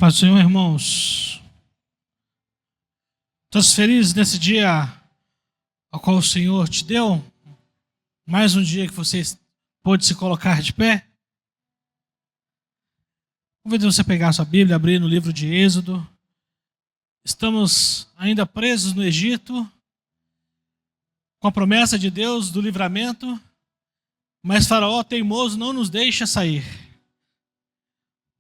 Paz do Senhor, irmãos. Estás feliz nesse dia ao qual o Senhor te deu? Mais um dia que você pôde se colocar de pé? Convido você a pegar a sua Bíblia, abrir no livro de Êxodo. Estamos ainda presos no Egito, com a promessa de Deus do livramento, mas Faraó teimoso não nos deixa sair.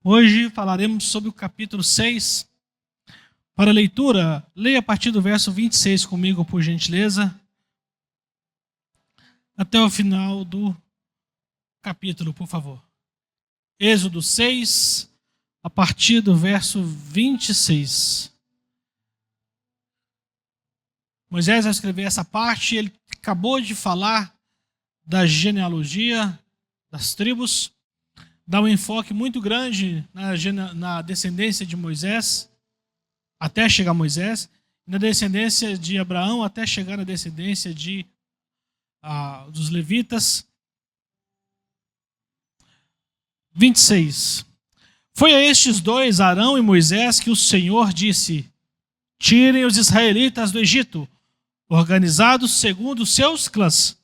Hoje falaremos sobre o capítulo 6. Para a leitura, leia a partir do verso 26 comigo, por gentileza, até o final do capítulo, por favor. Êxodo 6, a partir do verso 26. Moisés, ao escrever essa parte, ele acabou de falar da genealogia das tribos, dá um enfoque muito grande na descendência de Moisés, até chegar a Moisés, na descendência de Abraão, até chegar na descendência dos levitas. 26. Foi a estes dois, Arão e Moisés, que o Senhor disse: tirem os israelitas do Egito, organizados segundo os seus clãs.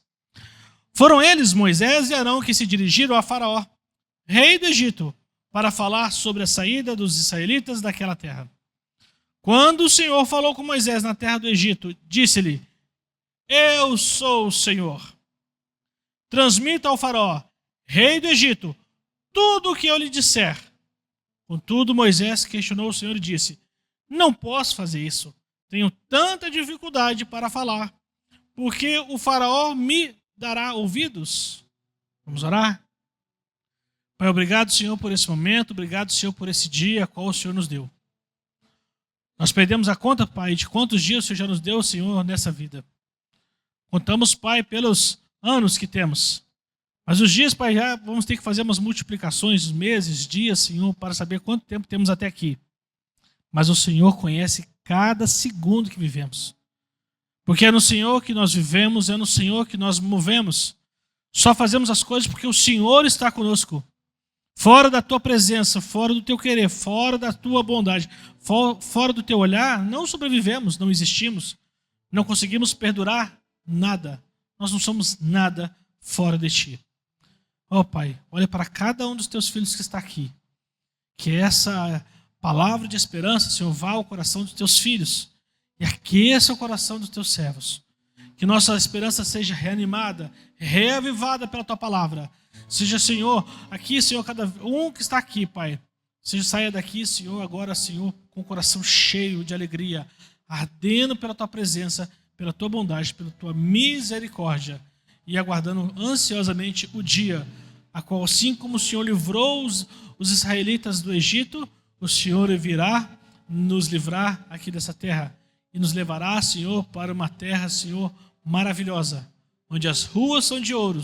Foram eles, Moisés e Arão, que se dirigiram a Faraó, rei do Egito, para falar sobre a saída dos israelitas daquela terra. Quando o Senhor falou com Moisés na terra do Egito, disse-lhe: eu sou o Senhor. Transmita ao Faraó, rei do Egito, tudo o que eu lhe disser. Contudo, Moisés questionou o Senhor e disse: não posso fazer isso. Tenho tanta dificuldade para falar, porque o Faraó me dará ouvidos. Vamos orar? Pai, obrigado, Senhor, por esse momento. Obrigado, Senhor, por esse dia qual o Senhor nos deu. Nós perdemos a conta, Pai, de quantos dias o Senhor já nos deu, Senhor, nessa vida. Contamos, Pai, pelos anos que temos. Mas os dias, Pai, já vamos ter que fazer umas multiplicações, meses, dias, Senhor, para saber quanto tempo temos até aqui. Mas o Senhor conhece cada segundo que vivemos. Porque é no Senhor que nós vivemos, é no Senhor que nós movemos. Só fazemos as coisas porque o Senhor está conosco. Fora da tua presença, fora do teu querer, fora da tua bondade, fora do teu olhar, não sobrevivemos, não existimos, não conseguimos perdurar nada. Nós não somos nada fora de ti. Ó Pai, olha para cada um dos teus filhos que está aqui. Que essa palavra de esperança, Senhor, vá ao coração dos teus filhos e aqueça o coração dos teus servos. Que nossa esperança seja reanimada, reavivada pela tua palavra. Seja, Senhor, aqui, Senhor, cada um que está aqui, Pai, seja saia daqui, Senhor, agora, Senhor, com o coração cheio de alegria, ardendo pela tua presença, pela tua bondade, pela tua misericórdia, e aguardando ansiosamente o dia, a qual, assim como o Senhor livrou os israelitas do Egito, o Senhor virá nos livrar aqui dessa terra, e nos levará, Senhor, para uma terra, Senhor, maravilhosa, onde as ruas são de ouro,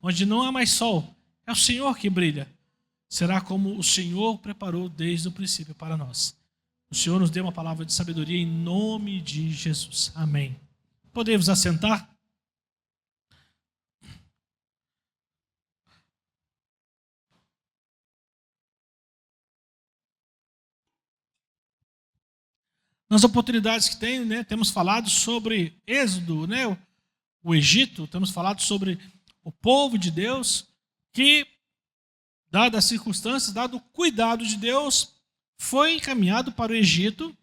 onde não há mais sol, é o Senhor que brilha. Será como o Senhor preparou desde o princípio para nós. O Senhor nos dê uma palavra de sabedoria em nome de Jesus. Amém. Podemos assentar? Nas oportunidades que tem, né, temos falado sobre Êxodo, né, o Egito, temos falado sobre o povo de Deus que, dadas as circunstâncias, dado o cuidado de Deus, foi encaminhado para o Egito.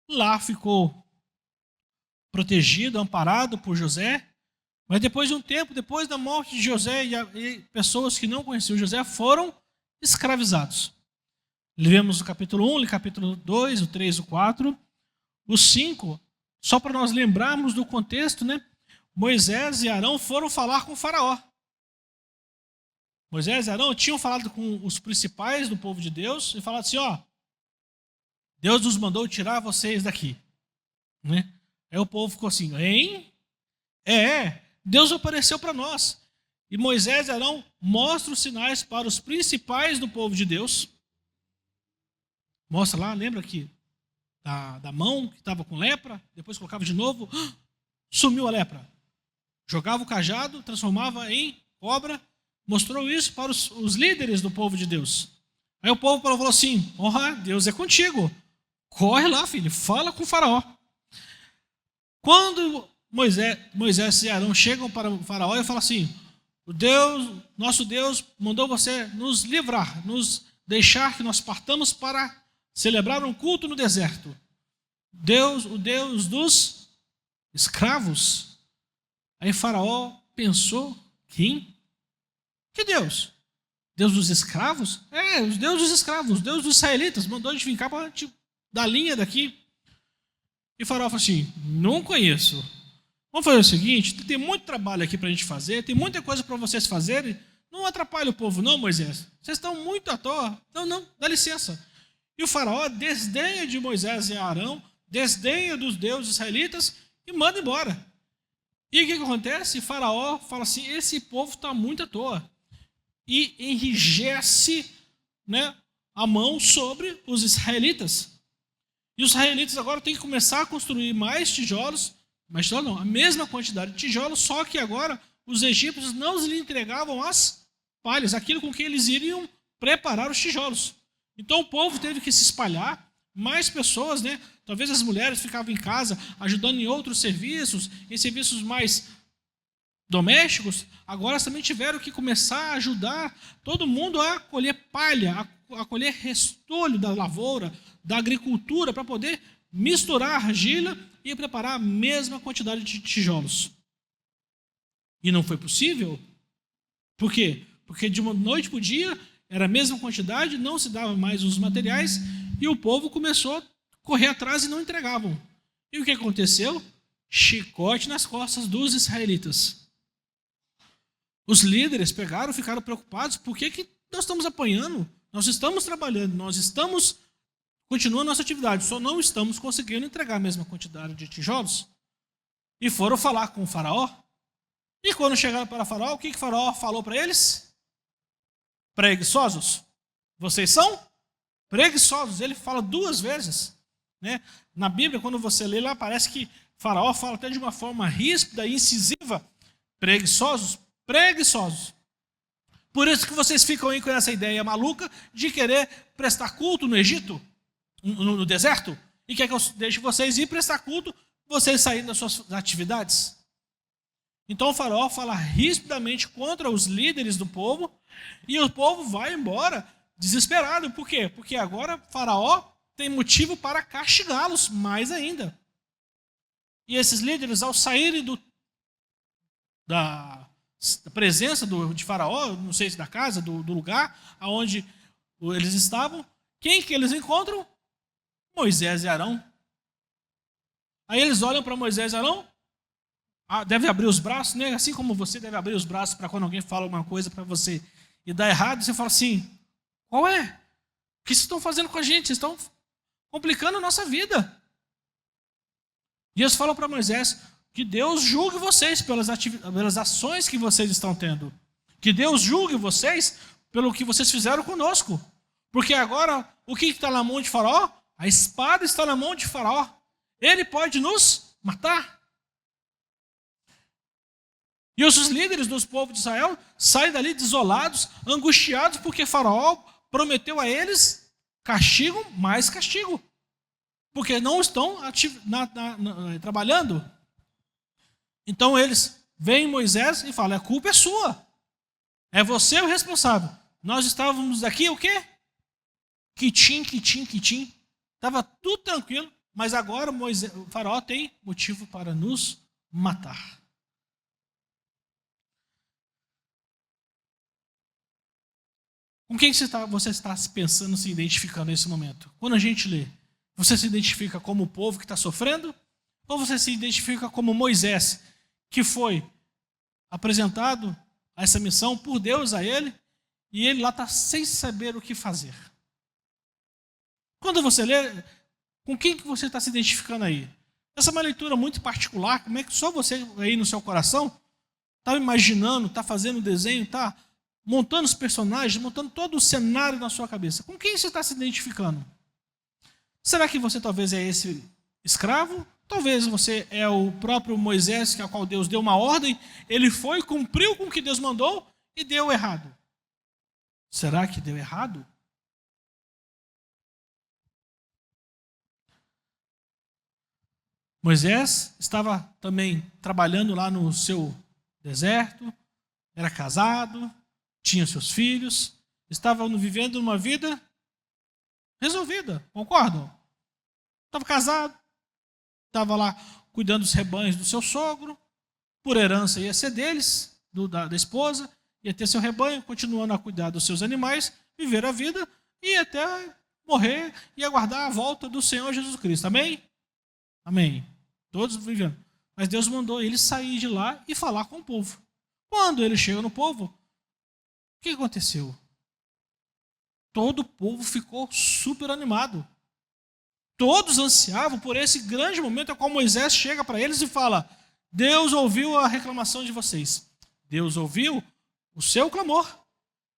Lá ficou protegido, amparado por José. Mas depois de um tempo, depois da morte de José, e pessoas que não conheciam José foram escravizados. Lemos o capítulo 1, o capítulo 2, o 3, o 4, o 5, só para nós lembrarmos do contexto, né? Moisés e Arão foram falar com o Faraó. Moisés e Arão tinham falado com os principais do povo de Deus e falado assim: ó, Deus nos mandou tirar vocês daqui. Né? Aí o povo ficou assim: hein? Deus apareceu para nós. E Moisés e Arão mostram os sinais para os principais do povo de Deus. Mostra lá, lembra aqui, da mão que estava com lepra, depois colocava de novo, sumiu a lepra. Jogava o cajado, transformava em cobra, mostrou isso para os líderes do povo de Deus. Aí o povo falou assim: Deus é contigo. Corre lá, filho, fala com o faraó. Quando Moisés e Arão chegam para o faraó e falam assim: nosso Deus mandou você nos livrar, nos deixar que nós partamos para celebrar um culto no deserto. O Deus dos escravos. Aí Faraó pensou: quem? Que Deus? Deus dos escravos? Os Deus dos escravos, Deus dos israelitas, mandou a gente vir cá para dar linha daqui. E Faraó falou assim: não conheço. Vamos fazer o seguinte: tem muito trabalho aqui para a gente fazer, tem muita coisa para vocês fazerem. Não atrapalhe o povo, não, Moisés. Vocês estão muito à toa. Não, dá licença. E o faraó desdenha de Moisés e Arão, desdenha dos deuses israelitas e manda embora. E o que acontece? O faraó fala assim: esse povo está muito à toa. E enrijece, a mão sobre os israelitas. E os israelitas agora têm que começar a construir mais tijolos, a mesma quantidade de tijolos, só que agora os egípcios não lhes entregavam as palhas, aquilo com que eles iriam preparar os tijolos. Então o povo teve que se espalhar, mais pessoas, talvez as mulheres ficavam em casa ajudando em outros serviços, em serviços mais domésticos, agora também tiveram que começar a ajudar todo mundo a colher palha, a colher restolho da lavoura, da agricultura, para poder misturar a argila e preparar a mesma quantidade de tijolos. E não foi possível. Por quê? Porque de uma noite para o dia era a mesma quantidade, não se dava mais os materiais e o povo começou a correr atrás e não entregavam. E o que aconteceu? Chicote nas costas dos israelitas. Os líderes ficaram preocupados: por que nós estamos apanhando? Nós estamos trabalhando, nós estamos continuando nossa atividade, só não estamos conseguindo entregar a mesma quantidade de tijolos. E foram falar com o faraó. E quando chegaram para o faraó, o que o faraó falou para eles? Preguiçosos. Vocês são preguiçosos. Ele fala 2 vezes. Na Bíblia, quando você lê lá, parece que faraó fala até de uma forma ríspida e incisiva. Preguiçosos. Preguiçosos. Por isso que vocês ficam aí com essa ideia maluca de querer prestar culto no Egito, no deserto, e quer que eu deixe vocês ir prestar culto, vocês saírem das suas atividades. Então o faraó fala rispidamente contra os líderes do povo, e o povo vai embora desesperado. Por quê? Porque agora o faraó tem motivo para castigá-los mais ainda. E esses líderes, ao saírem da presença de faraó, não sei se da casa, do lugar onde eles estavam, quem que eles encontram? Moisés e Arão. Aí eles olham para Moisés e Arão, deve abrir os braços, assim como você deve abrir os braços para quando alguém fala uma coisa para você e dá errado, você fala assim: qual é? O que vocês estão fazendo com a gente? Vocês estão complicando a nossa vida. E eles falam para Moisés: que Deus julgue vocês pelas ações que vocês estão tendo. Que Deus julgue vocês pelo que vocês fizeram conosco. Porque agora, o que está na mão de Faraó? A espada está na mão de Faraó. Ele pode nos matar. E os líderes dos povos de Israel saem dali desolados, angustiados, porque Faraó prometeu a eles castigo mais castigo. Porque não estão trabalhando. Então eles veem Moisés e falam: a culpa é sua. É você o responsável. Nós estávamos aqui o quê? Quitim. Estava tudo tranquilo, mas agora o faraó tem motivo para nos matar. Com quem você está pensando, se identificando nesse momento? Quando a gente lê, você se identifica como o povo que está sofrendo? Ou você se identifica como Moisés, que foi apresentado a essa missão por Deus a ele, e ele lá está sem saber o que fazer? Quando você lê, com quem que você está se identificando aí? Essa é uma leitura muito particular, como é que só você aí no seu coração está imaginando, está fazendo desenho, está montando os personagens, montando todo o cenário na sua cabeça. Com quem você está se identificando? Será que você talvez é esse escravo? Talvez você é o próprio Moisés, que ao qual Deus deu uma ordem, ele foi, cumpriu com o que Deus mandou e deu errado. Será que deu errado? Moisés estava também trabalhando lá no seu deserto, era casado, tinha seus filhos, estava vivendo uma vida resolvida, concordam? Estava casado, estava lá cuidando dos rebanhos do seu sogro, por herança ia ser deles, da esposa, ia ter seu rebanho, continuando a cuidar dos seus animais, viver a vida e até morrer e aguardar a volta do Senhor Jesus Cristo. Amém? Amém. Todos vivendo. Mas Deus mandou ele sair de lá e falar com o povo. Quando ele chega no povo, o que aconteceu? Todo o povo ficou super animado. Todos ansiavam por esse grande momento ao qual Moisés chega para eles e fala: Deus ouviu a reclamação de vocês. Deus ouviu o seu clamor.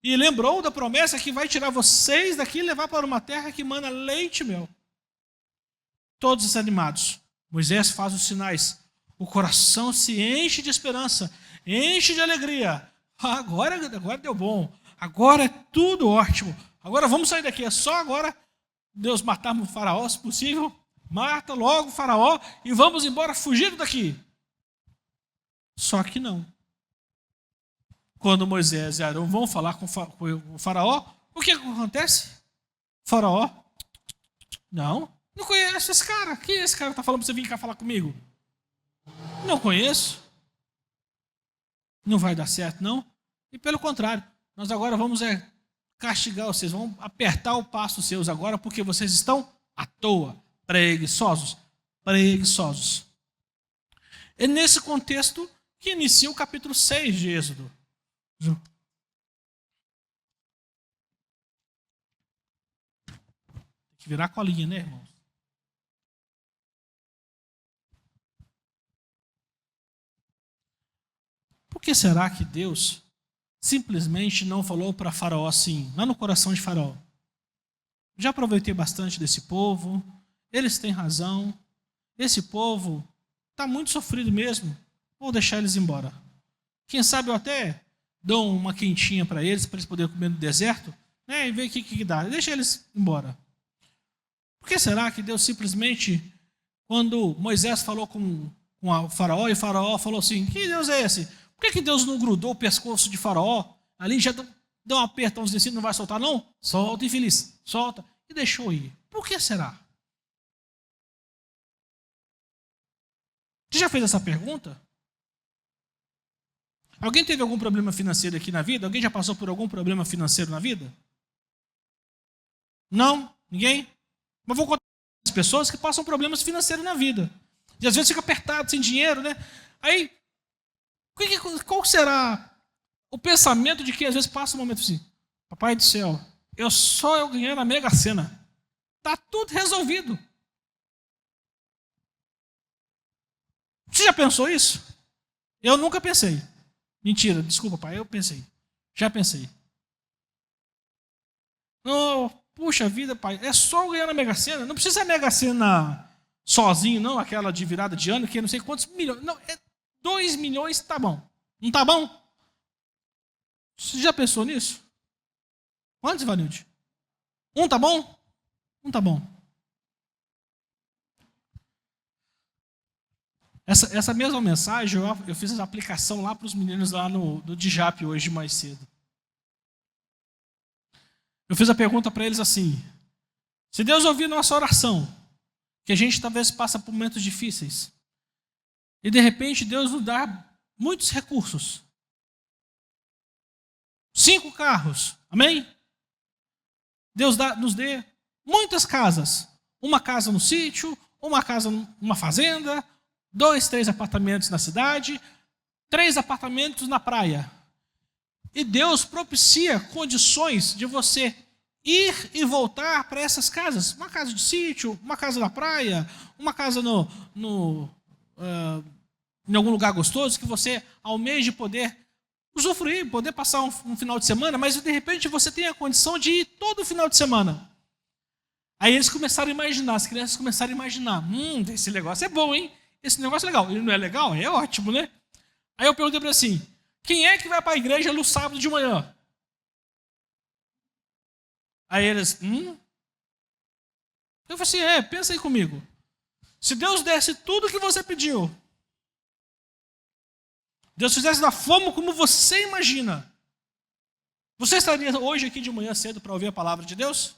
E lembrou da promessa que vai tirar vocês daqui e levar para uma terra que mana leite e mel. Todos animados. Moisés faz os sinais. O coração se enche de esperança, enche de alegria. Agora deu bom. Agora é tudo ótimo. Agora vamos sair daqui. É só agora Deus matar o faraó, se possível. Mata logo o faraó e vamos embora fugindo daqui. Só que não. Quando Moisés e Arão vão falar com o faraó, o que acontece? O faraó, não conheço esse cara. Quem é esse cara que está falando para você vir cá falar comigo? Não conheço. Não vai dar certo, não. E pelo contrário, nós agora vamos castigar vocês, vamos apertar o passo seus agora, porque vocês estão à toa, preguiçosos. Preguiçosos. É nesse contexto que inicia o capítulo 6 de Êxodo. Tem que virar colinha, né, irmãos? Por que será que Deus simplesmente não falou para Faraó assim, lá no coração de Faraó? Já aproveitei bastante desse povo, eles têm razão, esse povo está muito sofrido mesmo, vou deixar eles embora. Quem sabe eu até dou uma quentinha para eles poderem comer no deserto, né, e ver o que dá. Deixa eles embora. Por que será que Deus simplesmente, quando Moisés falou com o faraó, e o faraó falou assim, que Deus é esse? Por que Deus não grudou o pescoço de faraó? Ali já deu um apertãozinho assim, não vai soltar não? Solta, infeliz, solta. E deixou ir. Por que será? Você já fez essa pergunta? Alguém teve algum problema financeiro aqui na vida? Alguém já passou por algum problema financeiro na vida? Não? Ninguém? Mas vou contar as pessoas que passam problemas financeiros na vida. E às vezes fica apertado, sem dinheiro, né? Aí, qual será o pensamento de quem às vezes passa um momento assim? Papai do céu, eu ganhei na Mega Sena. Está tudo resolvido. Você já pensou isso? Eu nunca pensei. Mentira, desculpa, pai, eu pensei. Já pensei. Oh, puxa vida, pai, é só eu ganhar na Mega Sena. Não precisa ser a Mega Sena sozinho, não, aquela de virada de ano, que é não sei quantos milhões. Não, 2 milhões tá bom. Não tá bom? Você já pensou nisso? Quantos, Ivanilde? 1 tá bom? 1 tá bom. Essa mesma mensagem, eu fiz a aplicação lá para os meninos lá no Dijap hoje mais cedo. Eu fiz a pergunta para eles assim, se Deus ouvir nossa oração, que a gente talvez passa por momentos difíceis, e de repente Deus nos dá muitos recursos, 5 carros, amém? Deus nos dê muitas casas, uma casa no sítio, uma casa numa fazenda, 2, 3 apartamentos na cidade, 3 apartamentos na praia. E Deus propicia condições de você ir e voltar para essas casas. Uma casa de sítio, uma casa na praia, uma casa em algum lugar gostoso que você almeje poder usufruir, poder passar um final de semana, mas de repente você tem a condição de ir todo final de semana. Aí eles começaram a imaginar, as crianças começaram a imaginar, esse negócio é bom, hein? Esse negócio é legal. Ele não é legal? É ótimo, né? Aí eu perguntei para ele assim, quem é que vai para a igreja no sábado de manhã? Aí eles, Eu falei assim, pensa aí comigo. se Deus desse tudo o que você pediu, Deus fizesse da forma como você imagina, você estaria hoje aqui de manhã cedo para ouvir a palavra de Deus?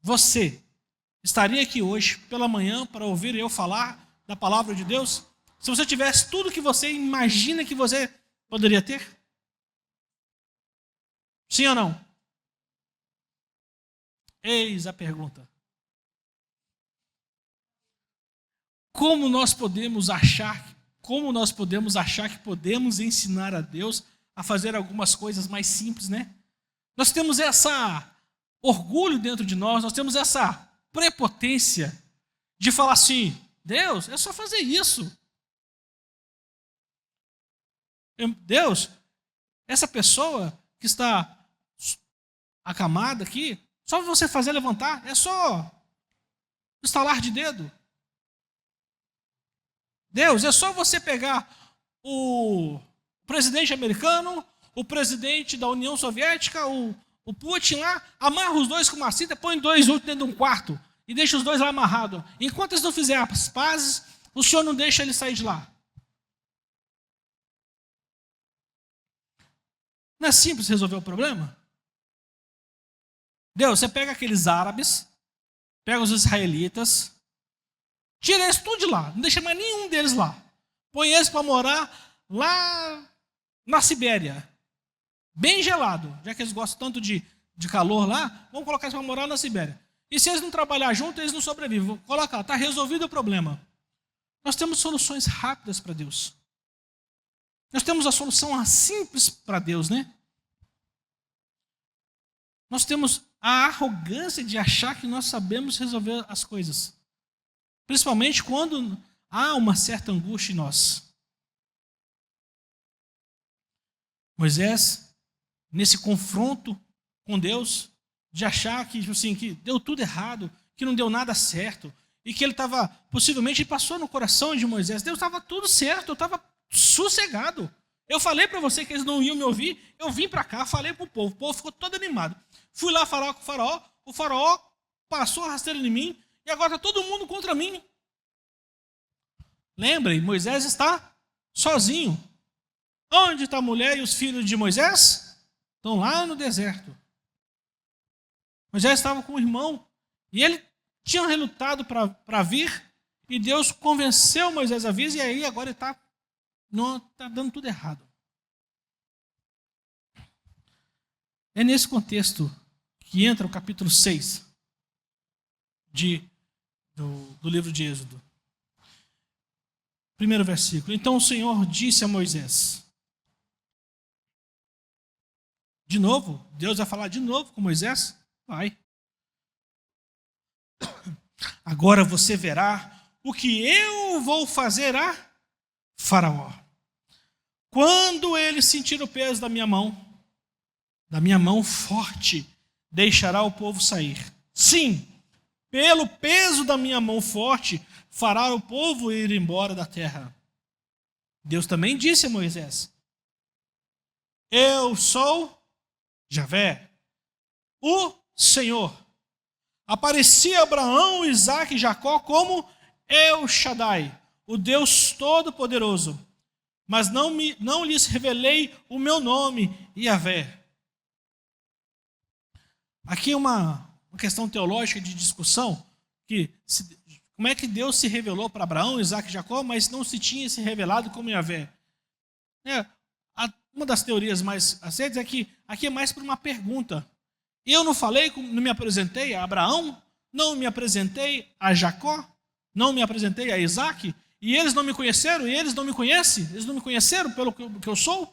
Você estaria aqui hoje pela manhã para ouvir eu falar da palavra de Deus? Se você tivesse tudo que você imagina que você poderia ter? Sim ou não? Eis a pergunta. Como nós podemos achar que podemos ensinar a Deus a fazer algumas coisas mais simples, né? Nós temos essa orgulho dentro de nós temos essa prepotência de falar assim, Deus, é só fazer isso. Deus, essa pessoa que está acamada aqui, só você fazer levantar, é só estalar de dedo. Deus, é só você pegar o presidente americano, o presidente da União Soviética, o Putin lá, amarra os dois com uma cinta, põe dois outros dentro de um quarto e deixa os dois lá amarrados. Enquanto eles não fizerem as pazes, o Senhor não deixa eles sair de lá. Não é simples resolver o problema? Deus, você pega aqueles árabes, pega os israelitas, tira eles tudo de lá, não deixa mais nenhum deles lá. Põe eles para morar lá na Sibéria, bem gelado, já que eles gostam tanto de calor lá, vamos colocar eles para morar na Sibéria. E se eles não trabalhar junto, eles não sobrevivem. Vou colocar, está resolvido o problema. Nós temos soluções rápidas para Deus. Nós temos a solução simples para Deus, né? Nós temos a arrogância de achar que nós sabemos resolver as coisas. Principalmente quando há uma certa angústia em nós. Moisés, nesse confronto com Deus, de achar que, assim, que deu tudo errado, que não deu nada certo, e que ele estava, possivelmente, passou no coração de Moisés, Deus estava tudo certo, eu estava sossegado. Eu falei para você que eles não iam me ouvir, eu vim para cá, falei para o povo ficou todo animado. Fui lá falar com o faraó passou a rasteira em mim, e agora está todo mundo contra mim. Lembrem, Moisés está sozinho. Onde está a mulher e os filhos de Moisés? Estão lá no deserto. Moisés estava com o irmão, e ele tinha relutado para vir, e Deus convenceu Moisés a vir, e aí agora ele está dando tudo errado. É nesse contexto que entra o capítulo 6 do livro de Êxodo. Primeiro versículo. Então o Senhor disse a Moisés. De novo, Deus vai falar de novo com Moisés? Vai. Agora você verá o que eu vou fazer a Faraó. Quando ele sentir o peso da minha mão forte, deixará o povo sair. Sim, pelo peso da minha mão forte, fará o povo ir embora da terra. Deus também disse a Moisés, eu sou Javé, o Senhor. Apareci a Abraão, Isaque e Jacó como El Shaddai, o Deus Todo-Poderoso, mas não lhes revelei o meu nome, Yahvé. Aqui é uma questão teológica de discussão, como é que Deus se revelou para Abraão, Isaque e Jacó, mas não se tinha se revelado como Yahvé? Uma das teorias mais aceitas é que aqui é mais por uma pergunta. Eu não falei, não me apresentei a Abraão, não me apresentei a Jacó, não me apresentei a Isaque, e eles não me conheceram, e eles não me conhecem? Eles não me conheceram pelo que eu sou?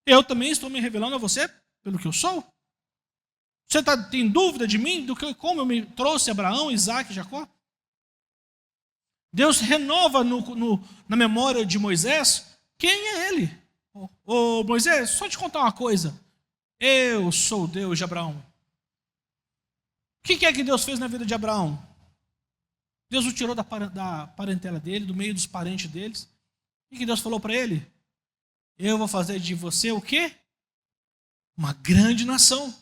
Eu também estou me revelando a você pelo que eu sou? Você tem dúvida de mim, como eu me trouxe Abraão, Isaque e Jacó? Deus renova na memória de Moisés quem é ele. Ô Moisés, só te contar uma coisa. Eu sou o Deus de Abraão. O que é que Deus fez na vida de Abraão? Deus o tirou da parentela dele, do meio dos parentes deles. O que Deus falou para ele? Eu vou fazer de você o quê? Uma grande nação.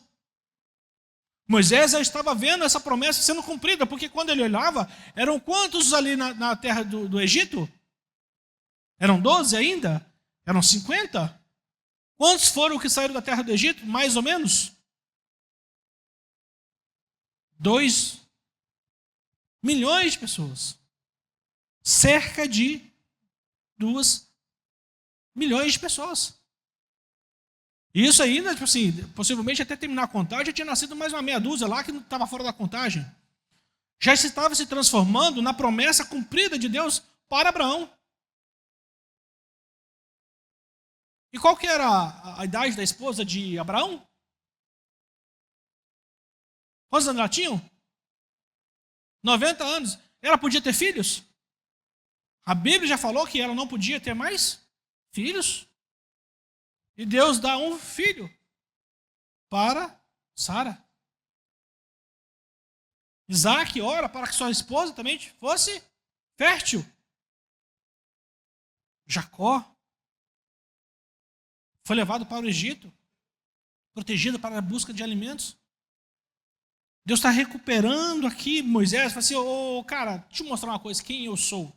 Moisés já estava vendo essa promessa sendo cumprida, porque quando ele olhava, eram quantos ali na terra do Egito? Eram 12 ainda? Eram 50? Quantos foram que saíram da terra do Egito? Mais ou menos? 2 milhões de pessoas. Cerca de 2 milhões de pessoas. E isso ainda, tipo assim, possivelmente até terminar a contagem, já tinha nascido mais uma meia dúzia lá que não estava fora da contagem. Já estava se transformando na promessa cumprida de Deus para Abraão. E qual que era a idade da esposa de Abraão? Quantos anos ela tinha? 90 anos. Ela podia ter filhos? A Bíblia já falou que ela não podia ter mais filhos. E Deus dá um filho para Sara. Isaac ora para que sua esposa também fosse fértil. Jacó foi levado para o Egito, protegido para a busca de alimentos. Deus está recuperando aqui Moisés. Fala assim, cara, deixa eu mostrar uma coisa, quem eu sou.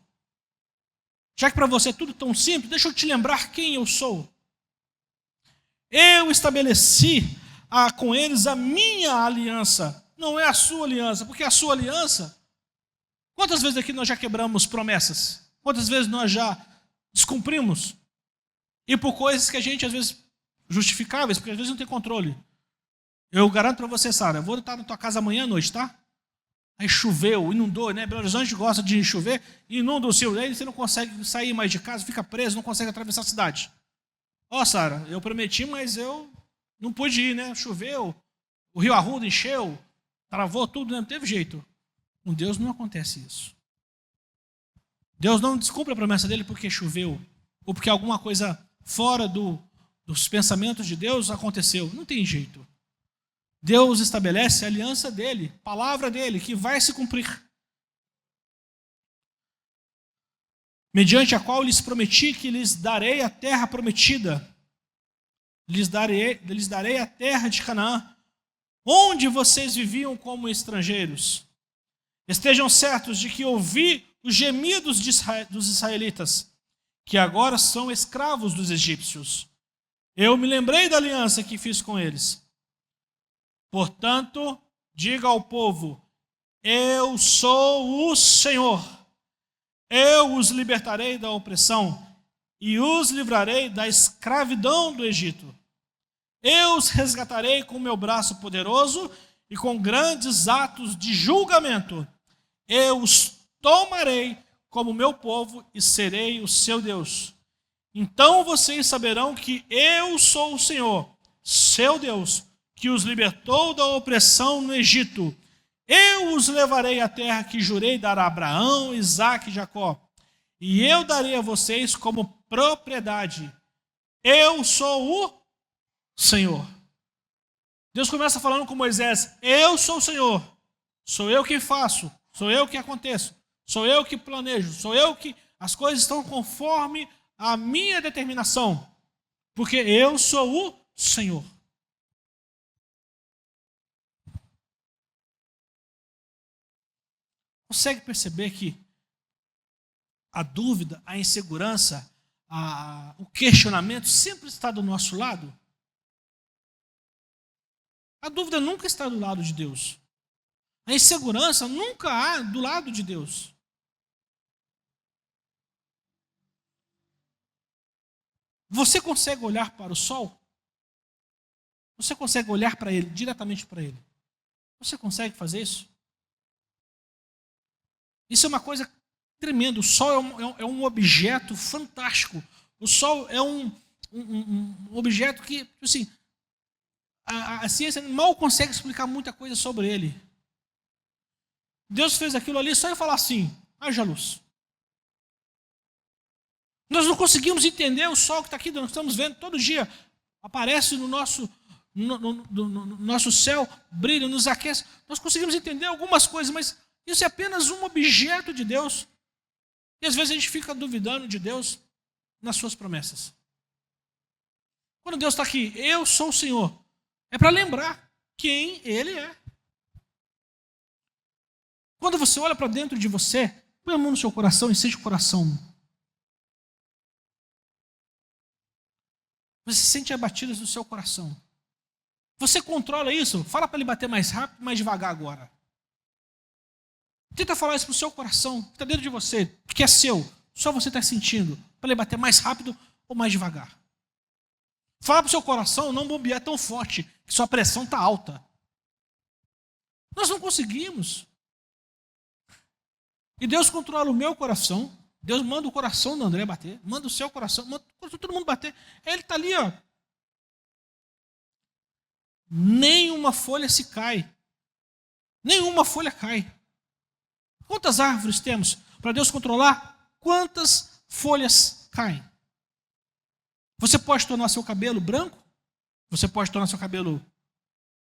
Já que para você é tudo tão simples, deixa eu te lembrar quem eu sou. Eu estabeleci com eles a minha aliança, não é a sua aliança, porque a sua aliança, quantas vezes aqui nós já quebramos promessas? Quantas vezes nós já descumprimos? E por coisas que a gente, às vezes, justificáveis, porque às vezes não tem controle. Eu garanto para você, Sara, eu vou estar na tua casa amanhã à noite, tá? Aí choveu, inundou, né? Belo Horizonte gosta de chover, inunda o seu, aí você não consegue sair mais de casa, fica preso, não consegue atravessar a cidade. Sara, eu prometi, mas eu não pude ir, né? Choveu, o Rio Arruda encheu, travou tudo, né? Não teve jeito. Com Deus não acontece isso. Deus não descumpre a promessa dele porque choveu, ou porque alguma coisa fora dos pensamentos de Deus aconteceu. Não tem jeito. Deus estabelece a aliança dele, palavra dele, que vai se cumprir. Mediante a qual lhes prometi que lhes darei a terra prometida. Lhes darei a terra de Canaã, onde vocês viviam como estrangeiros. Estejam certos de que ouvi os gemidos dos israelitas, que agora são escravos dos egípcios. Eu me lembrei da aliança que fiz com eles. Portanto, diga ao povo, eu sou o Senhor. Eu os libertarei da opressão e os livrarei da escravidão do Egito. Eu os resgatarei com meu braço poderoso e com grandes atos de julgamento. Eu os tomarei como meu povo e serei o seu Deus. Então vocês saberão que eu sou o Senhor, seu Deus, que os libertou da opressão no Egito. Eu os levarei à terra que jurei dar a Abraão, Isaque e Jacó, e eu darei a vocês como propriedade. Eu sou o Senhor. Deus começa falando com Moisés, eu sou o Senhor, sou eu que faço, sou eu que aconteço, sou eu que planejo, sou eu que as coisas estão conforme a minha determinação, porque eu sou o Senhor. Consegue perceber que a dúvida, a insegurança, o questionamento sempre está do nosso lado? A dúvida nunca está do lado de Deus. A insegurança nunca há do lado de Deus. Você consegue olhar para o sol? Você consegue olhar para ele, diretamente para ele? Você consegue fazer isso? Isso é uma coisa tremenda. O sol é um objeto fantástico. O sol é um objeto que, assim, a ciência mal consegue explicar muita coisa sobre ele. Deus fez aquilo ali só em falar assim, haja luz. Nós não conseguimos entender o sol que está aqui, nós estamos vendo todo dia. Aparece no nosso céu, brilha, nos aquece. Nós conseguimos entender algumas coisas, mas isso é apenas um objeto de Deus. E às vezes a gente fica duvidando de Deus nas suas promessas. Quando Deus está aqui, eu sou o Senhor, é para lembrar quem Ele é. Quando você olha para dentro de você, põe a mão no seu coração e sente o coração. Você sente as batidas do seu coração. Você controla isso? Fala para ele bater mais rápido, mais devagar agora. Tenta falar isso para o seu coração, que está dentro de você, que é seu. Só você está sentindo. Para ele bater mais rápido ou mais devagar. Fala para o seu coração não bombear tão forte, que sua pressão está alta. Nós não conseguimos. E Deus controla o meu coração. Deus manda o coração do André bater. Manda o seu coração. Manda todo mundo bater. Ele está ali, ó. Nenhuma folha se cai. Nenhuma folha cai. Quantas árvores temos para Deus controlar? Quantas folhas caem? Você pode tornar seu cabelo branco? Você pode tornar seu cabelo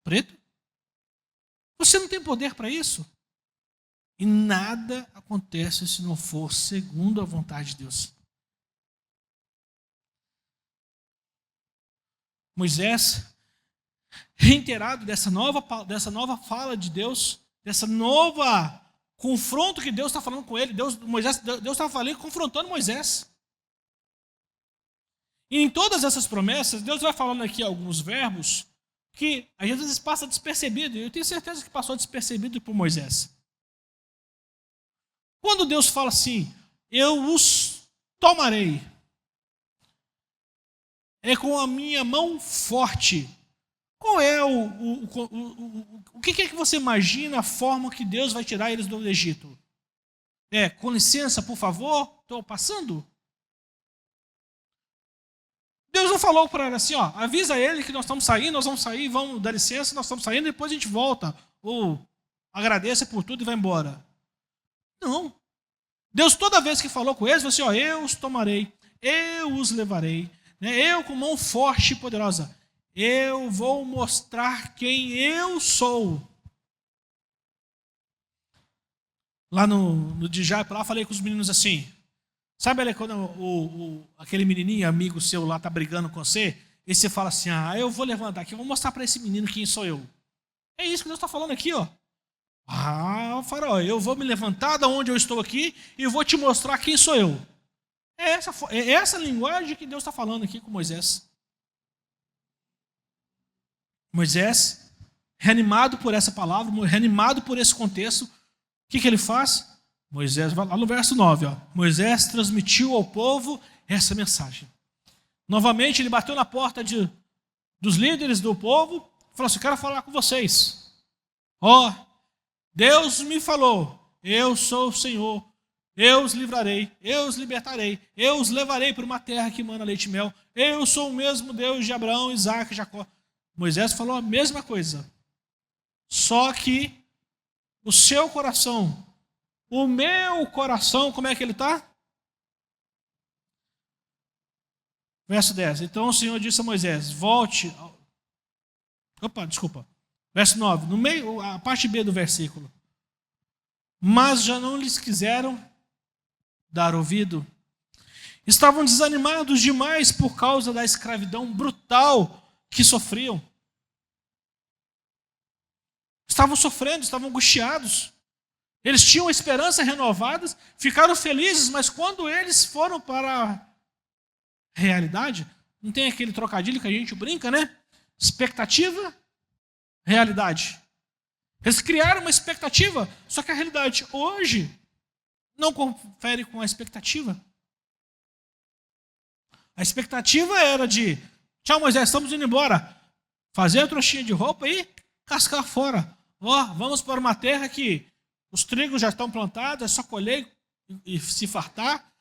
preto? Você não tem poder para isso. E nada acontece se não for segundo a vontade de Deus. Moisés, reiterado dessa nova fala de Deus, dessa nova confronto que Deus está falando com ele, Deus está falando, confrontando Moisés. E em todas essas promessas, Deus vai falando aqui alguns verbos que às vezes passa despercebido. Eu tenho certeza que passou despercebido por Moisés. Quando Deus fala assim, eu os tomarei, é com a minha mão forte. Qual é o que é que você imagina a forma que Deus vai tirar eles do Egito? Com licença, por favor, estou passando? Deus não falou para ele assim, ó, avisa ele que nós estamos saindo, nós vamos sair, vamos dar licença, nós estamos saindo, depois a gente volta. Ou agradeça por tudo e vai embora. Não. Deus toda vez que falou com eles, falou assim, ó, eu os tomarei, eu os levarei, né? Eu com mão forte e poderosa, eu vou mostrar quem eu sou. Lá no Dijá, lá falei com os meninos assim, sabe ali quando aquele menininho, amigo seu lá, está brigando com você, e você fala assim, eu vou levantar aqui, eu vou mostrar para esse menino quem sou eu. É isso que Deus está falando aqui, ó. Faraó, eu vou me levantar da onde eu estou aqui e vou te mostrar quem sou eu. É essa linguagem que Deus está falando aqui com Moisés. Moisés, reanimado por essa palavra, reanimado por esse contexto, o que ele faz? Moisés, lá no verso 9, ó, Moisés transmitiu ao povo essa mensagem. Novamente ele bateu na porta dos líderes do povo e falou assim, quero falar com vocês. Deus me falou, eu sou o Senhor, eu os livrarei, eu os libertarei, eu os levarei para uma terra que mana leite e mel, eu sou o mesmo Deus de Abraão, Isaac e Jacó. Moisés falou a mesma coisa, só que o seu coração, o meu coração, como é que ele está? Verso 10, então o Senhor disse a Moisés, volte, verso 9, no meio, a parte B do versículo. Mas já não lhes quiseram dar ouvido. Estavam desanimados demais por causa da escravidão brutal que sofriam. Estavam sofrendo, estavam angustiados. Eles tinham esperança renovadas, ficaram felizes, mas quando eles foram para a realidade, não tem aquele trocadilho que a gente brinca, né? Expectativa, realidade. Eles criaram uma expectativa, só que a realidade hoje não confere com a expectativa. A expectativa era de, tchau Moisés, estamos indo embora, fazer a trouxinha de roupa e cascar fora. Vamos para uma terra que os trigos já estão plantados, é só colher e se fartar,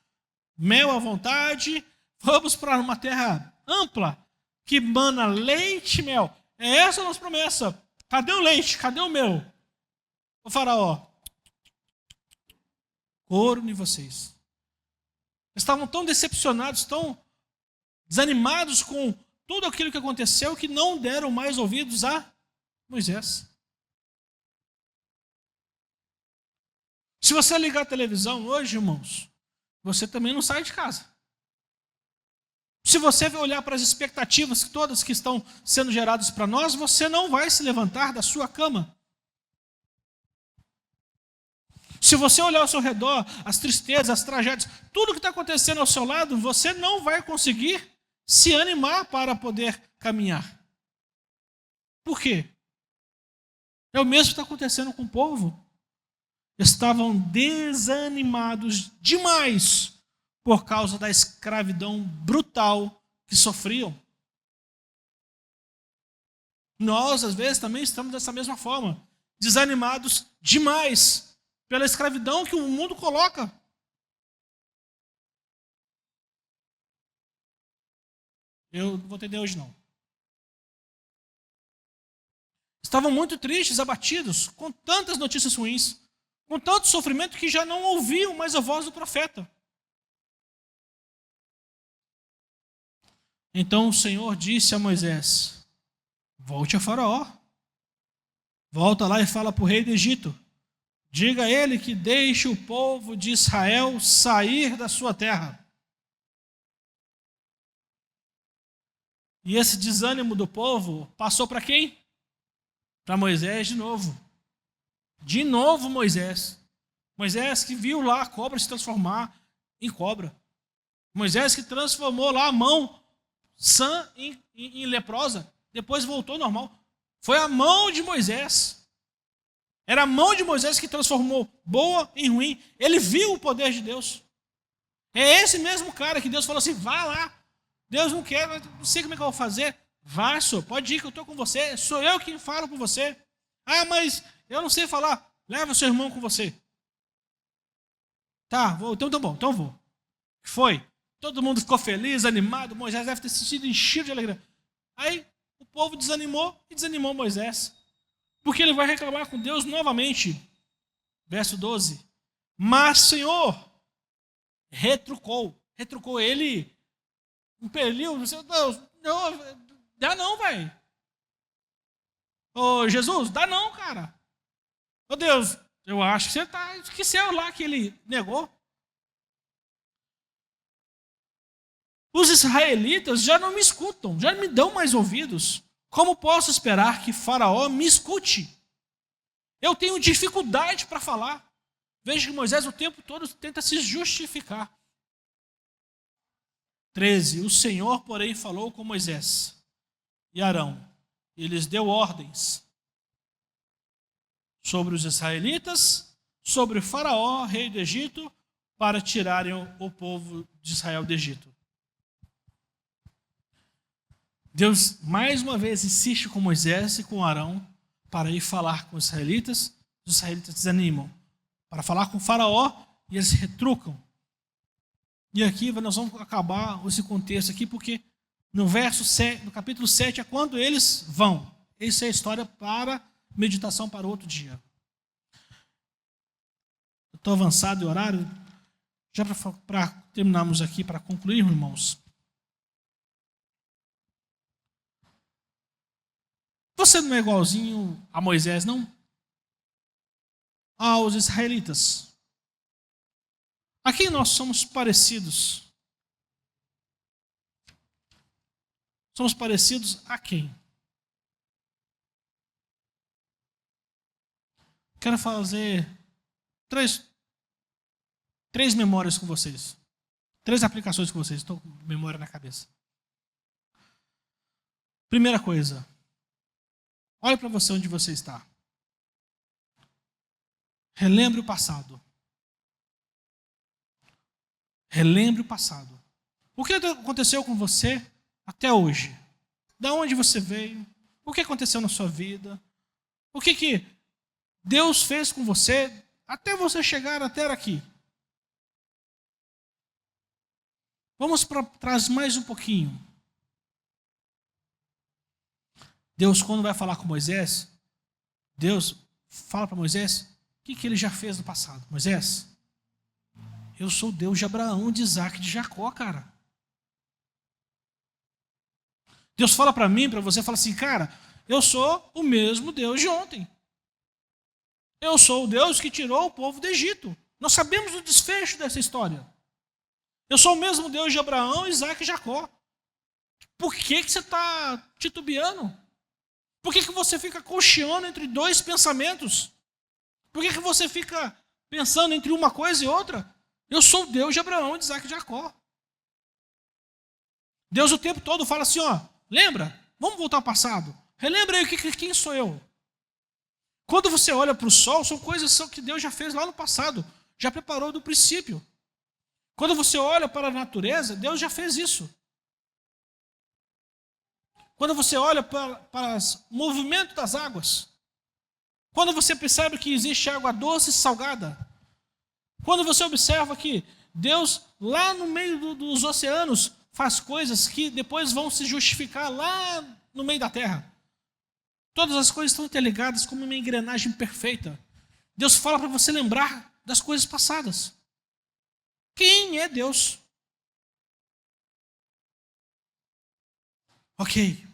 mel à vontade, vamos para uma terra ampla, que mana leite e mel. É essa a nossa promessa. Cadê o leite? Cadê o mel? O faraó, corno em vocês. Estavam tão decepcionados, tão desanimados com tudo aquilo que aconteceu, que não deram mais ouvidos a Moisés. Se você ligar a televisão hoje, irmãos, você também não sai de casa. Se você olhar para as expectativas todas que estão sendo geradas para nós, você não vai se levantar da sua cama. Se você olhar ao seu redor, as tristezas, as tragédias, tudo que está acontecendo ao seu lado, você não vai conseguir se animar para poder caminhar. Por quê? É o mesmo que está acontecendo com o povo. Estavam desanimados demais por causa da escravidão brutal que sofriam. Nós, às vezes, também estamos dessa mesma forma, desanimados demais pela escravidão que o mundo coloca. Eu não vou entender hoje, não. Estavam muito tristes, abatidos, com tantas notícias ruins, com tanto sofrimento que já não ouviam mais a voz do profeta. Então o Senhor disse a Moisés: volte a Faraó. Volta lá e fala para o rei do Egito. Diga a ele que deixe o povo de Israel sair da sua terra. E esse desânimo do povo passou para quem? Para Moisés de novo. De novo Moisés. Moisés que viu lá a cobra se transformar em cobra. Moisés que transformou lá a mão sã em leprosa. Depois voltou normal. Foi a mão de Moisés. Era a mão de Moisés que transformou boa em ruim. Ele viu o poder de Deus. É esse mesmo cara que Deus falou assim, vá lá. Deus não quer, não sei como é que eu vou fazer. Vá, senhor, pode ir que eu estou com você. Sou eu quem falo com você. Ah, mas eu não sei falar. Leva seu irmão com você. Tá, vou, então tá bom, então vou. Foi. Todo mundo ficou feliz, animado. Moisés deve ter se sentido enchido de alegria. Aí o povo desanimou e desanimou Moisés. Porque ele vai reclamar com Deus novamente. Verso 12. Mas, Senhor, retrucou ele, impeliu, Deus, não, dá não, velho. Ô, Jesus, dá não, cara. Ô, Deus, eu acho que você esqueceu lá que ele negou. Os israelitas já não me escutam, já não me dão mais ouvidos. Como posso esperar que Faraó me escute? Eu tenho dificuldade para falar. Veja que Moisés o tempo todo tenta se justificar. 13. O Senhor, porém, falou com Moisés e Arão. E lhes deu ordens sobre os israelitas, sobre o Faraó, rei do Egito, para tirarem o povo de Israel do Egito. Deus, mais uma vez, insiste com Moisés e com Arão para ir falar com os israelitas desanimam. Para falar com o Faraó, e eles retrucam. E aqui nós vamos acabar esse contexto aqui, porque no capítulo 7 é quando eles vão. Essa é a história para meditação para outro dia. Eu estou avançado em horário. Já para terminarmos aqui, para concluir, irmãos. Você não é igualzinho a Moisés, não? Aos israelitas. A quem nós somos parecidos? Somos parecidos a quem? Quero fazer três memórias com vocês. 3 aplicações com vocês. Estou com memória na cabeça. Primeira coisa. Olhe para você onde você está. Relembre o passado. Relembre o passado. O que aconteceu com você até hoje? Da onde você veio? O que aconteceu na sua vida? O que Deus fez com você até você chegar até aqui? Vamos para trás mais um pouquinho. Deus, quando vai falar com Moisés, Deus fala para Moisés o que ele já fez no passado. Moisés, eu sou o Deus de Abraão, de Isaac, de Jacó, cara. Deus fala para mim, para você, fala assim, cara, eu sou o mesmo Deus de ontem. Eu sou o Deus que tirou o povo do Egito. Nós sabemos o desfecho dessa história. Eu sou o mesmo Deus de Abraão, Isaac e Jacó. Por que você está titubeando? Por que você fica cocheando entre 2 pensamentos? Por que você fica pensando entre uma coisa e outra. Eu sou o Deus de Abraão, de Isaac e de Jacó. Deus o tempo todo fala assim, ó, lembra? Vamos voltar ao passado. Relembra aí quem sou eu. Quando você olha para o sol, são coisas que Deus já fez lá no passado, já preparou do princípio. Quando você olha para a natureza, Deus já fez isso. Quando você olha para o movimento das águas, quando você percebe que existe água doce e salgada, quando você observa que Deus, lá no meio dos oceanos, faz coisas que depois vão se justificar lá no meio da terra. Todas as coisas estão interligadas como uma engrenagem perfeita. Deus fala para você lembrar das coisas passadas. Quem é Deus? Ok.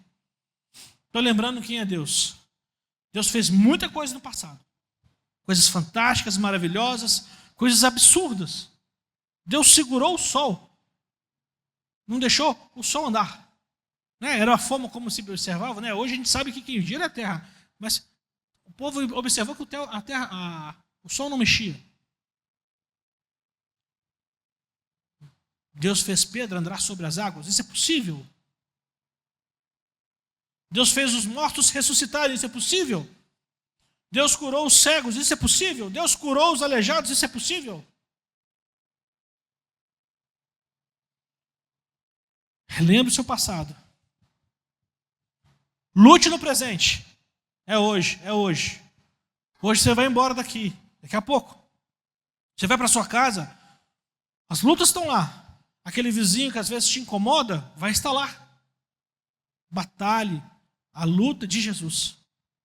Estou lembrando quem é Deus. Deus fez muita coisa no passado. Coisas fantásticas, maravilhosas, coisas absurdas. Deus segurou o sol. Não deixou o sol andar. Era a forma como se observava. Hoje a gente sabe que quem gira é a terra. Mas o povo observou que o sol não mexia. Deus fez Pedro andar sobre as águas. Isso é possível. Deus fez os mortos ressuscitarem. Isso é possível. Deus curou os cegos. Isso é possível. Deus curou os aleijados. Isso é possível. Relembre o seu passado. Lute no presente. É hoje, é hoje. Hoje você vai embora daqui. Daqui a pouco. Você vai para sua casa. As lutas estão lá. Aquele vizinho que às vezes te incomoda, vai estar lá. Batalhe a luta de Jesus.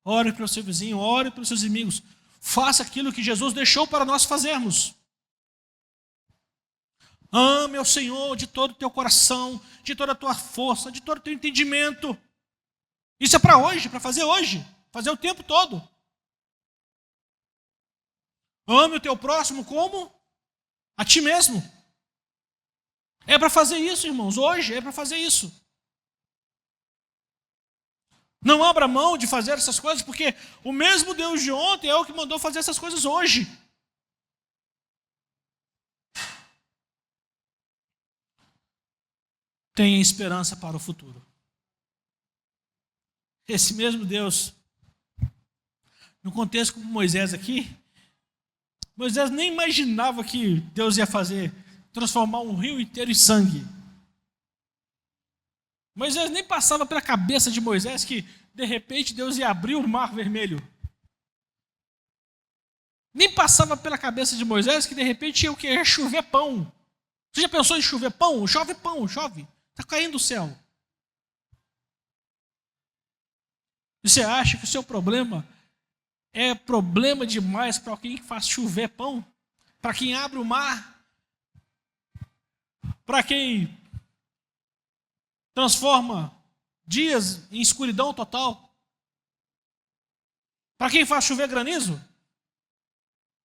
Ore pelo seu vizinho, ore pelos seus inimigos. Faça aquilo que Jesus deixou para nós fazermos. Ame ao Senhor de todo o teu coração, de toda a tua força, de todo o teu entendimento. Isso é para hoje, para fazer hoje, fazer o tempo todo. Ame o teu próximo como a ti mesmo. É para fazer isso, irmãos, hoje é para fazer isso. Não abra mão de fazer essas coisas, porque o mesmo Deus de ontem é o que mandou fazer essas coisas hoje. Tenha esperança para o futuro. Esse mesmo Deus, no contexto com Moisés aqui, Moisés nem imaginava que Deus ia transformar um rio inteiro em sangue. Moisés nem passava pela cabeça de Moisés que, de repente, Deus ia abrir o mar vermelho. Nem passava pela cabeça de Moisés que, de repente, ia chover pão. Você já pensou em chover pão? Chove pão, chove. Está caindo do céu. E você acha que o seu problema é problema demais para alguém que faz chover pão? Para quem abre o mar? Para quem transforma dias em escuridão total? Para quem faz chover granizo?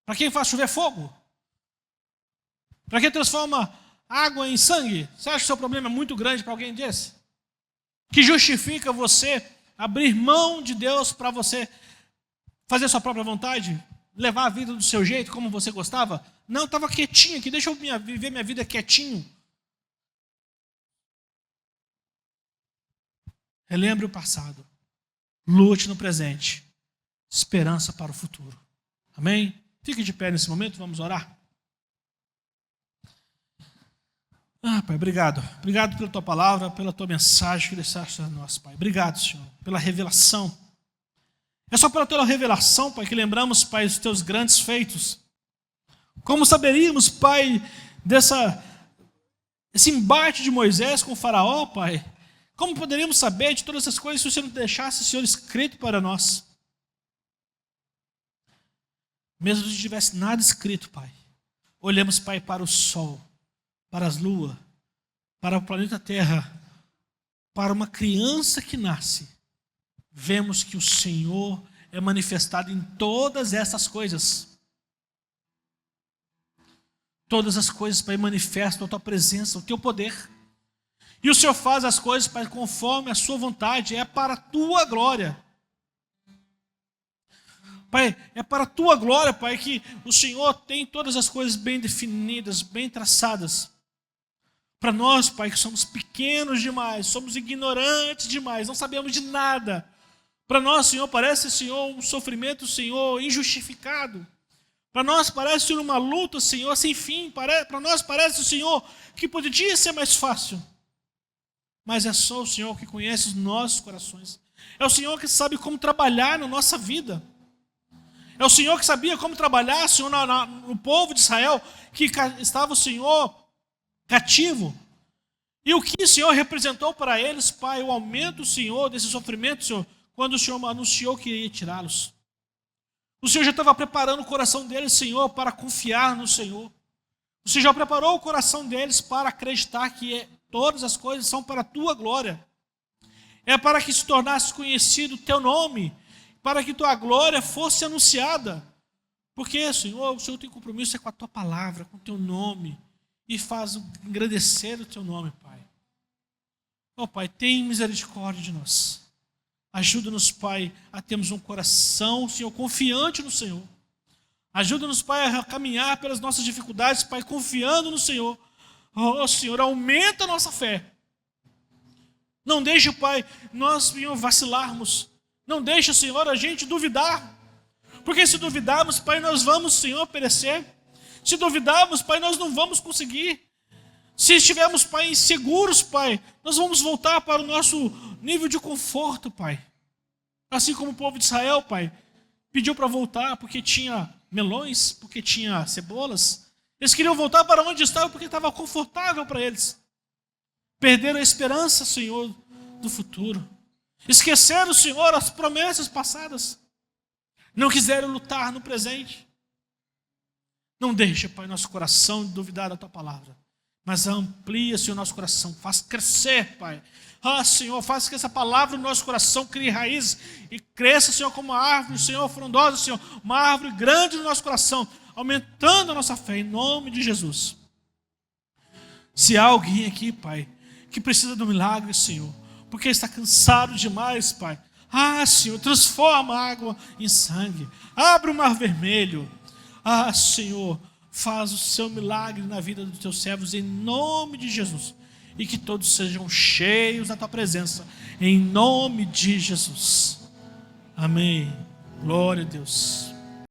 Para quem faz chover fogo? Para quem transforma água em sangue? Você acha que o seu problema é muito grande para alguém desse? Que justifica você abrir mão de Deus para você fazer sua própria vontade? Levar a vida do seu jeito, como você gostava? Não, estava quietinho aqui, deixa eu viver minha vida quietinho. Relembre o passado. Lute no presente. Esperança para o futuro. Amém? Fique de pé nesse momento, vamos orar. Pai, obrigado. Obrigado pela tua palavra, pela tua mensagem que deixaste a nós, Pai. Obrigado, Senhor, pela revelação. É só pela tua revelação, Pai, que lembramos, Pai, dos teus grandes feitos. Como saberíamos, Pai, esse embate de Moisés com o faraó, Pai? Como poderíamos saber de todas essas coisas se o Senhor não deixasse, Senhor, escrito para nós? Mesmo se não tivesse nada escrito, Pai. Olhamos, Pai, para o sol, para as luas, para o planeta Terra, para uma criança que nasce. Vemos que o Senhor é manifestado em todas essas coisas. Todas as coisas, Pai, manifestam a tua presença, o teu poder. E o Senhor faz as coisas, Pai, conforme a sua vontade, é para a tua glória. Pai, é para a tua glória, Pai, que o Senhor tem todas as coisas bem definidas, bem traçadas. Para nós, Pai, que somos pequenos demais, somos ignorantes demais, não sabemos de nada. Para nós, Senhor, parece, Senhor, um sofrimento, Senhor, injustificado. Para nós parece, Senhor, uma luta, Senhor, sem fim. Para nós parece, Senhor, que poderia ser mais fácil. Mas é só o Senhor que conhece os nossos corações. É o Senhor que sabe como trabalhar na nossa vida. É o Senhor que sabia como trabalhar, Senhor, no povo de Israel, que estava o Senhor cativo. E o que o Senhor representou para eles, Pai, o aumento, Senhor, desse sofrimento, Senhor, quando o Senhor anunciou que iria tirá-los. O Senhor já estava preparando o coração deles, Senhor, para confiar no Senhor. O Senhor já preparou o coração deles para acreditar que todas as coisas são para a tua glória. É para que se tornasse conhecido o teu nome, para que tua glória fosse anunciada. Porque, Senhor, o Senhor tem compromisso com a tua palavra, com o teu nome, e faz engrandecer o teu nome, Pai. Ó Pai, tem misericórdia de nós. Ajuda-nos, Pai, a termos um coração, Senhor, confiante no Senhor. Ajuda-nos, Pai, a caminhar pelas nossas dificuldades, Pai, confiando no Senhor. Oh, Senhor, aumenta a nossa fé. Não deixe, Pai, nós, Senhor, vacilarmos. Não deixe, Senhor, a gente duvidar. Porque se duvidarmos, Pai, nós vamos, Senhor, perecer. Se duvidarmos, Pai, nós não vamos conseguir. Se estivermos, Pai, inseguros, Pai, nós vamos voltar para o nosso nível de conforto, Pai. Assim como o povo de Israel, Pai, pediu para voltar porque tinha melões, porque tinha cebolas. Eles queriam voltar para onde estavam porque estava confortável para eles. Perderam a esperança, Senhor, do futuro. Esqueceram, Senhor, as promessas passadas. Não quiseram lutar no presente. Não deixe, Pai, nosso coração duvidar da tua palavra. Mas amplia, Senhor, nosso coração. Faz crescer, Pai. Ah, Senhor, faz que essa palavra no nosso coração crie raízes e cresça, Senhor, como uma árvore, Senhor, frondosa, Senhor. Uma árvore grande no nosso coração, aumentando a nossa fé, em nome de Jesus. Se há alguém aqui, Pai, que precisa do milagre, Senhor, porque está cansado demais, Pai. Ah, Senhor, transforma a água em sangue. Abre o mar vermelho. Ah, Senhor, faz o seu milagre na vida dos teus servos, em nome de Jesus. E que todos sejam cheios da tua presença, em nome de Jesus. Amém. Glória a Deus.